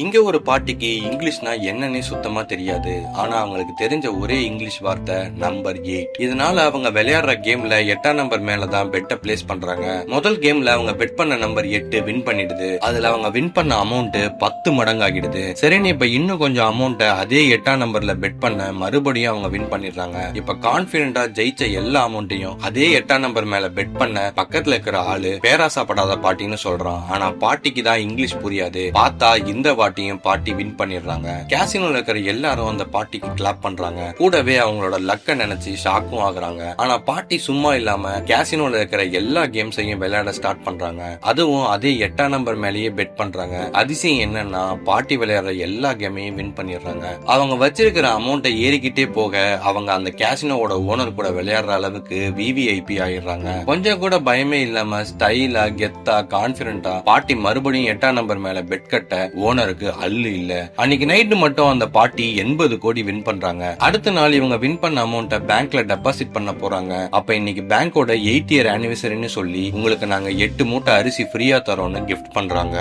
இங்க ஒரு பாட்டிக்கு இங்கிலீஷ்னா என்னன்னே சுத்தமா தெரியாது. ஆனா அவங்களுக்கு தெரிஞ்ச ஒரே இங்கிலீஷ் வார்த்தை நம்பர் 8. இதனால அவங்க விளையாடுற கேம்ல 8ஆம் நம்பர் மேலதான் பெட்டை பிளேஸ் பண்றாங்க. முதல் கேம்ல அவங்க பெட் பண்ண நம்பர் 8 வின் பண்ணிடுது. அதுல அவங்க வின் பண்ண அமௌண்ட் 10 மடங்கு ஆகிடுது. சரின்னு இப்ப இன்னும் கொஞ்சம் அமௌண்ட அதே 8ஆம் நம்பர்ல பெட் பண்ண மறுபடியும் அவங்க வின் பண்ணிடுறாங்க. இப்ப கான்பிடண்டா ஜெயிச்ச எல்லா அமௌண்ட்டையும் அதே 8ஆம் நம்பர் மேல பெட் பண்ண பக்கத்துல இருக்கிற ஆளு பேராசப்படாத பாட்டின்னு சொல்றான். ஆனா பாட்டிக்கு தான் இங்கிலீஷ் புரியாது. பார்த்தா இந்த பாட்டியும் பாட்டி வின் பண்ணிடுறாங்க. கேசினோல இருக்கிற எல்லாரும் அந்த பாட்டிக்கு கிளாப் பண்றாங்க. கூடவே அவங்களோட லக்க நினைச்சு ஷாக்கும் ஆகுறாங்க. ஆனா பாட்டி சும்மா இல்லாம கேசினோல இருக்கிற எல்லா கேம்ஸையும் விளையாட ஸ்டார்ட் பண்றாங்க. அதுவும் அதே 8ஆம் நம்பர் மேலேயே பெட் பண்றாங்க. அதிசயம் என்னன்னா பாட்டி விளையாடுற எல்லா கேமையும் வின் பண்ணிடுறாங்க. அவங்க வச்சிருக்கிற அமௌண்ட்டை ஏறிக்கிட்டே போக அவங்க அந்த கேசினோவோட ஓனர் கூட விளையாடுற அளவுக்கு விவிஐபி ஆயிடுறாங்க. கொஞ்சம் கூட பயமே இல்லாம ஸ்டைலா கெத்தா கான்பிடண்டா பாட்டி மறுபடியும் 8ஆம் நம்பர் மேல பெட் கட்ட ஓனருக்கு அல்லு இல்ல. அன்னைக்கு நைட்டு மட்டும் அந்த பாட்டி 80 கோடி வின் பண்றாங்க. அடுத்த நாள் இவங்க வின் பண்ண அமௌண்ட்டை பேங்க்ல டெபாசிட் பண்ண போறாங்க. அப்ப இன்னைக்கு பேங்கோட 8th இயர் ஆனிவர்சரின்னு சொல்லி உங்களுக்கு நாங்க 8 மூட்டை அரிசி ஃப்ரீயா தரோம்னு கிஃப்ட் பண்றாங்க.